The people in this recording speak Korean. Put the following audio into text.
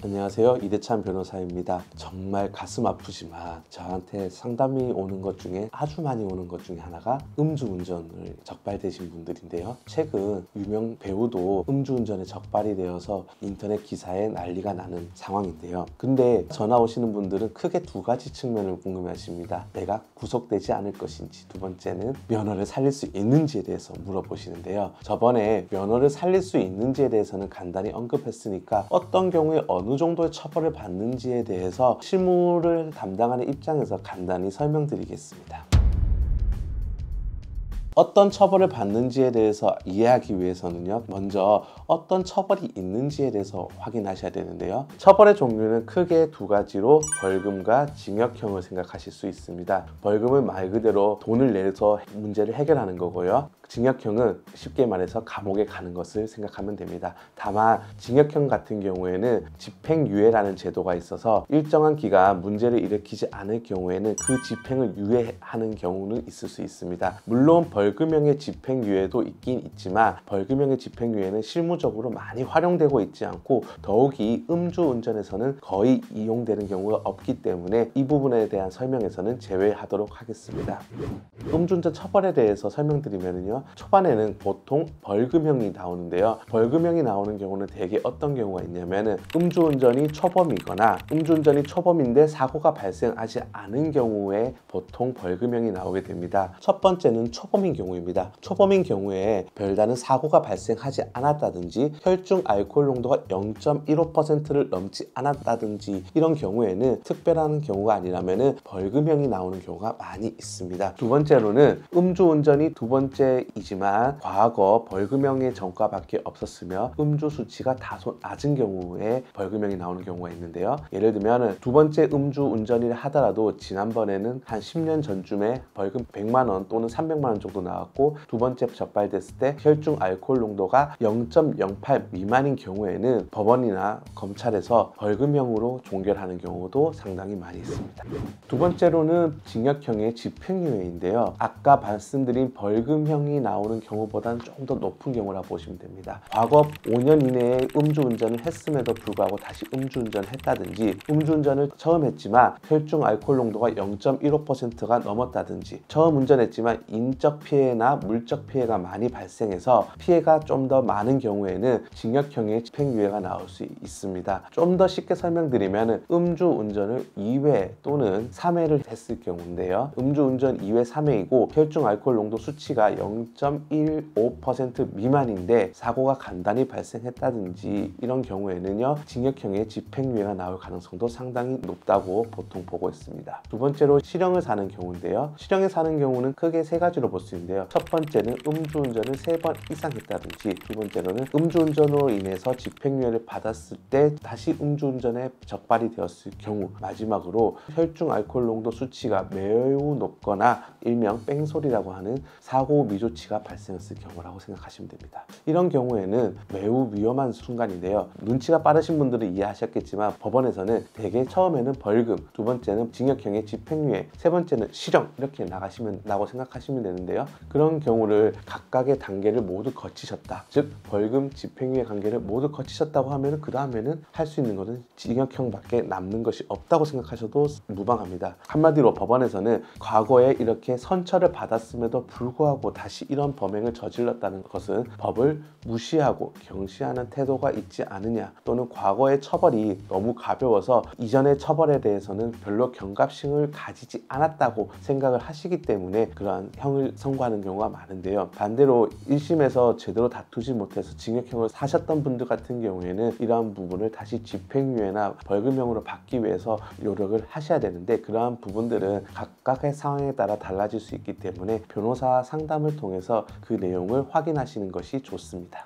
안녕하세요, 이대찬 변호사입니다. 정말 가슴 아프지만 저한테 상담이 오는 것 중에 아주 많이 오는 것 중에 하나가 음주운전을 적발되신 분들인데요. 최근 유명 배우도 음주운전에 적발이 되어서 인터넷 기사에 난리가 나는 상황인데요. 근데 전화 오시는 분들은 크게 두 가지 측면을 궁금해하십니다. 내가 구속되지 않을 것인지, 두 번째는 면허를 살릴 수 있는지에 대해서 물어보시는데요. 저번에 면허를 살릴 수 있는지에 대해서는 간단히 언급했으니까 어떤 경우에 어느 정도의 처벌을 받는지에 대해서 실무를 담당하는 입장에서 간단히 설명드리겠습니다. 어떤 처벌을 받는지에 대해서 이해하기 위해서는요, 먼저 어떤 처벌이 있는지에 대해서 확인하셔야 되는데요. 처벌의 종류는 크게 두 가지로 벌금과 징역형을 생각하실 수 있습니다. 벌금은 말 그대로 돈을 내서 문제를 해결하는 거고요. 징역형은 쉽게 말해서 감옥에 가는 것을 생각하면 됩니다. 다만 징역형 같은 경우에는 집행유예라는 제도가 있어서 일정한 기간 문제를 일으키지 않을 경우에는 그 집행을 유예하는 경우는 있을 수 있습니다. 물론 벌금형의 집행유예도 있긴 있지만 벌금형의 집행유예는 실무적으로 많이 활용되고 있지 않고 더욱이 음주운전에서는 거의 이용되는 경우가 없기 때문에 이 부분에 대한 설명에서는 제외하도록 하겠습니다. 음주운전 처벌에 대해서 설명드리면요, 초반에는 보통 벌금형이 나오는데요. 벌금형이 나오는 경우는 대개 어떤 경우가 있냐면은 음주운전이 초범이거나 음주운전이 초범인데 사고가 발생하지 않은 경우에 보통 벌금형이 나오게 됩니다. 첫 번째는 초범인 경우입니다. 초범인 경우에 별다른 사고가 발생하지 않았다든지 혈중 알코올 농도가 0.15%를 넘지 않았다든지 이런 경우에는 특별한 경우가 아니라면은 벌금형이 나오는 경우가 많이 있습니다. 두 번째로는 음주운전이 두 번째이지만 과거 벌금형의 전과밖에 없었으며 음주 수치가 다소 낮은 경우에 벌금형이 나오는 경우가 있는데요. 예를 들면 두 번째 음주운전이라 하더라도 지난번에는 한 10년 전쯤에 벌금 100만 원 또는 300만 원 정도 나왔고 두 번째 적발됐을 때 혈중 알코올 농도가 0.08 미만인 경우에는 법원이나 검찰에서 벌금형으로 종결하는 경우도 상당히 많이 있습니다. 두 번째로는 징역형의 집행유예인데요. 아까 말씀드린 벌금형이 나오는 경우보다는 좀 더 높은 경우라고 보시면 됩니다. 과거 5년 이내에 음주운전을 했음에도 불구하고 다시 음주운전을 했다든지 음주운전을 처음 했지만 혈중 알코올 농도가 0.15%가 넘었다든지 처음 운전했지만 인적 피해나 물적 피해가 많이 발생해서 피해가 좀 더 많은 경우에는 징역형의 집행유예가 나올 수 있습니다. 좀 더 쉽게 설명드리면 음주운전을 2회 또는 3회를 했을 경우인데요. 음주운전 2회, 3회이고 혈중 알코올 농도 수치가 0.15% 미만인데 사고가 간단히 발생했다든지 이런 경우에는요, 징역형의 집행유예가 나올 가능성도 상당히 높다고 보통 보고 있습니다. 두 번째로 실형을 사는 경우인데요. 실형에 사는 경우는 크게 세 가지로 볼 수 있는데요. 첫 번째는 음주운전을 3번 이상 했다든지, 두 번째로는 음주운전으로 인해서 집행유예를 받았을 때 다시 음주운전에 적발이 되었을 경우, 마지막으로 혈중 알코올 농도 수치가 매우 높거나 일명 뺑소리라고 하는 사고 미조치가 발생했을 경우라고 생각하시면 됩니다. 이런 경우에는 매우 위험한 순간인데요. 눈치가 빠르신 분들은 이해하셨겠지만 법원에서는 대개 처음에는 벌금, 두 번째는 징역형의 집행유예, 세 번째는 실형 이렇게 나가고 생각하시면 되는데요. 그런 경우를 각각의 단계를 모두 거치셨다. 즉 벌금, 집행유예 단계를 모두 거치셨다고 하면 그 다음에는 할 수 있는 것은 징역형밖에 남는 것이 없다고 생각하셔도 무방합니다. 한마디로 법원에서는 과거에 이렇게 선처를 받았음에도 불구하고 다시 이런 범행을 저질렀다는 것은 법을 무시하고 경시하는 태도가 있지 않느냐, 또는 과거의 처벌이 너무 가벼워서 이전의 처벌에 대해서는 별로 경각심을 가지지 않았다고 생각을 하시기 때문에 그러한 형을 선고하는 경우가 많은데요. 반대로 1심에서 제대로 다투지 못해서 징역형을 사셨던 분들 같은 경우에는 이러한 부분을 다시 집행유예나 벌금형으로 받기 위해서 노력을 하셔야 되는데 그러한 부분들은 각각의 상황에 따라 달라질 수 있기 때문에 변호사 상담을 통해서 그 내용을 확인하시는 것이 좋습니다.